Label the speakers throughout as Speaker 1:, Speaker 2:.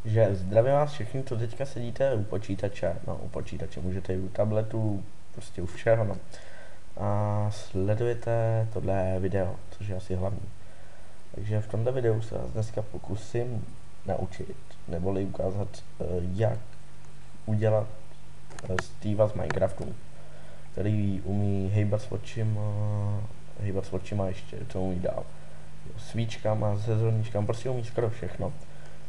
Speaker 1: Že zdravím vás všechny, co teďka sedíte u počítače, no u počítače, můžete i u tabletu, prostě u všeho, no. A sledujete tohle video, což je asi hlavní. Takže v tomto videu se vás dneska pokusím naučit, neboli ukázat, jak udělat Steva z Minecraftu, který umí hejbat s očima ještě, co umí dál. Svíčkama, se zorničkama, prostě umí skoro všechno.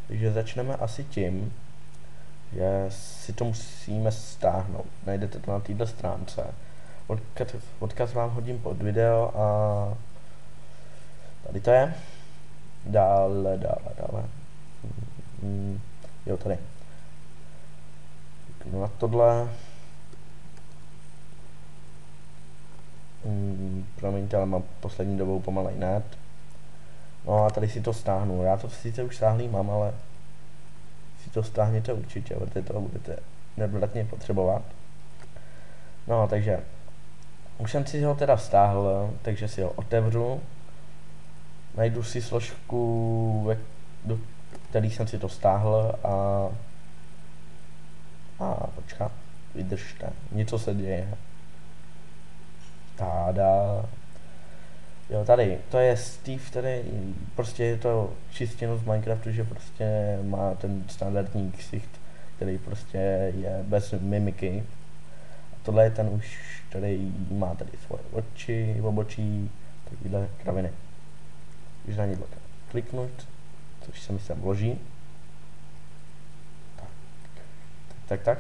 Speaker 1: Takže začneme asi tím, že si to musíme stáhnout. Najdete to na této stránce. Odkaz vám hodím pod video a tady to je. Dále. Jo, tady. Kliknu na tohle. Promiňte, ale mám poslední dobou pomalej net. No a tady si to stáhnu. Já to sice už stáhlý mám, ale si to stáhněte určitě, protože to budete nedodatně potřebovat. No, takže už jsem si ho teda stáhl, takže si ho otevřu. Najdu si složku, do který jsem si to stáhl a počkat, vydržte, něco se děje. Táda. Jo, tady, to je Steve, který prostě je to čistěno z Minecraftu, že prostě má ten standardní ksicht, který prostě je bez mimiky. A tohle je ten už, který má tady svoje oči, obočí, takovýhle kraviny. Když na něj kliknout, což se mi sem vloží. Tak.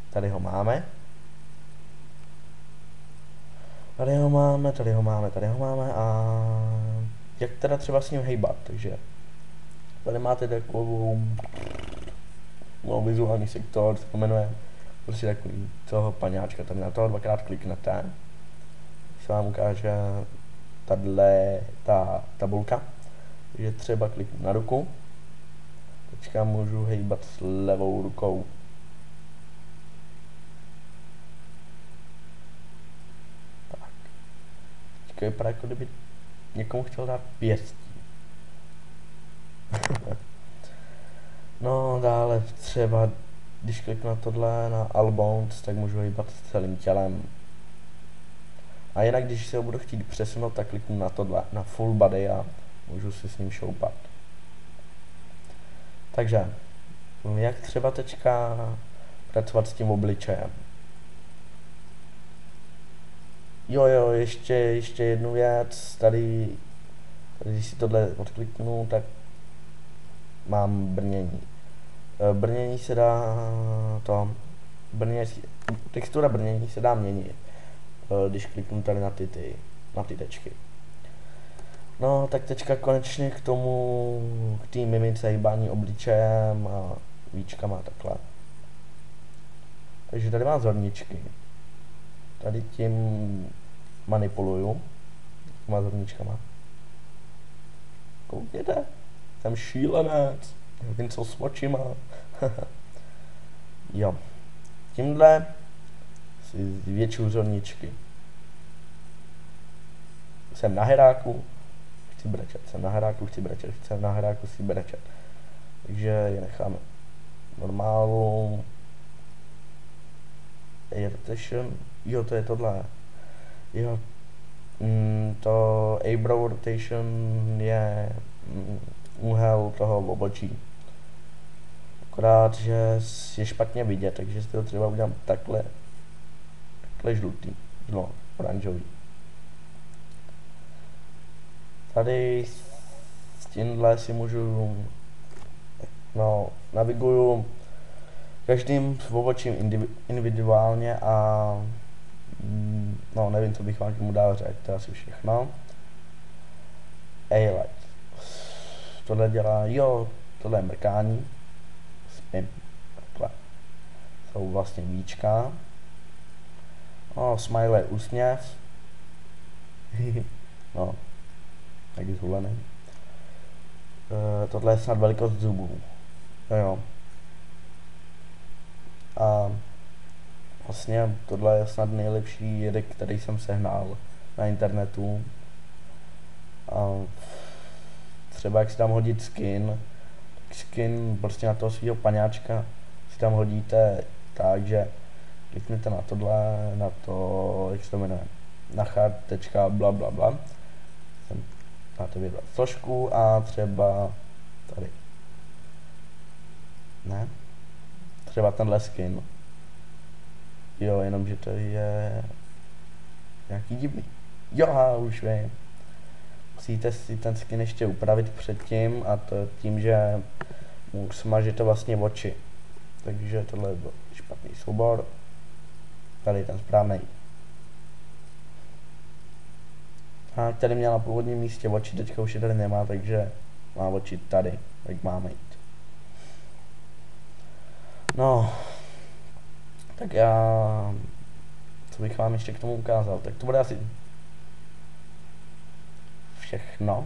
Speaker 1: Tady ho máme. Tady ho máme a jak teda třeba s ním hejbat, takže tady máte takovou vizuální sektor, se to jmenuje, prostě takový toho paňáčka, tam na toho dvakrát kliknete, se vám ukáže tahle ta tabulka, takže třeba kliknu na ruku, teďka můžu hejbat s levou rukou. To vypadá, jako kdyby někomu chtěl dát pěstí. No dále třeba, když kliknu na tohle, na All Bones, tak můžu hýbat celým tělem. A jinak, když se ho budu chtít přesunout, tak kliknu na tohle, na Full Body a můžu si s ním šoupat. Takže, jak třeba teďka pracovat s tím obličejem. Jo, ještě jednu věc, tady když si tohle odkliknu, tak mám brnění. Brnění se dá, textura brnění se dá měnit, když kliknu tady na ty tečky. No, tak teďka konečně k té mimice hýbání obličejem a víčkama takhle. Takže tady má zorničky. Tady tím manipuluju těma zorničkama. Koukněte, jsem šílenec, vím co s očima. Jo, tímhle si zvětšuju zorničky. Jsem na heráku, chci brečet, jsem na heráku, chci brečet, jsem na heráku, chci brečet. Takže je necháme normálu. Rotation, jo, to je tohle. Jo, to eyebrow rotation je úhel toho obočí. Akorát, že je špatně vidět, takže si to třeba udělám takhle žlutý, no, oranžový. Tady s tímhle si můžu, no, naviguju každým obočím individuálně a no, nevím, co bych vám k tomu dál řekl, to je asi všechno. A-light. Tohle dělá, jo, tohle je mrkání. Spin. Takhle. Jsou vlastně víčka. No, smile je úsměv. No, taky zhulený. Tohle je snad velikost zubů. Jo. A vlastně tohle je snad nejlepší jedek, který jsem sehnal na internetu. A třeba jak si tam hodit skin prostě na toho svého paňáčka si tam hodíte tak, že kliknete na tohle, na to, jak se to jmenuje, na chart. Bla bla bla. Máte vybrat složku a třeba tady. Ne? Třeba tenhle skin. Jo, jenomže to je nějaký divný. Jo, už vím. Musíte si ten skin ještě upravit předtím a to tím, že mu smažete vlastně oči. Takže tohle byl špatný soubor. Tady ten správný. A tady měla na původním místě oči, teďka už je tady nemá, takže má oči tady, tak máme jít. No, tak co bych vám ještě k tomu ukázal, tak to bude asi všechno.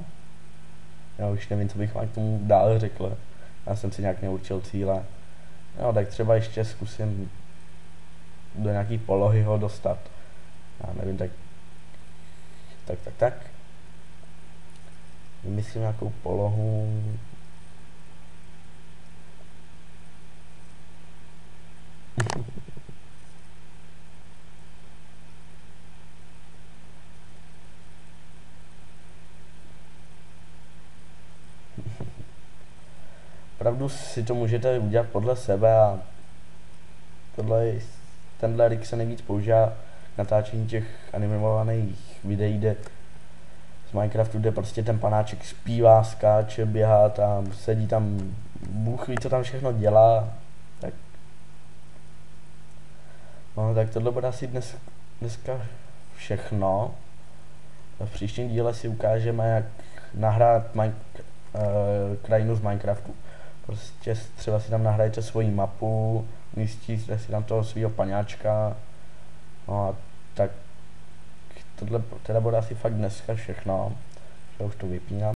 Speaker 1: Já už nevím, co bych vám k tomu dál řekl, já jsem si nějak neurčil cíle. No, tak třeba ještě zkusím do nějaký polohy ho dostat. Já nevím, tak. Vymyslím nějakou polohu. Opravdu si to můžete udělat podle sebe a tenhle rig se nejvíc používá k natáčení těch animovaných videí, kde z Minecraftu, kde prostě ten panáček zpívá, skáče, běhá tam, sedí tam, Bůh ví, co tam všechno dělá. Tak. No tak tohle bude asi dneska všechno. V příštím díle si ukážeme, jak nahrát krajinu z Minecraftu. Prostě třeba si tam nahrajete svoji mapu, umístíte si tam toho svého paňáčka. No a tak tohle teda bude asi fakt dneska všechno. Já už to vypínám.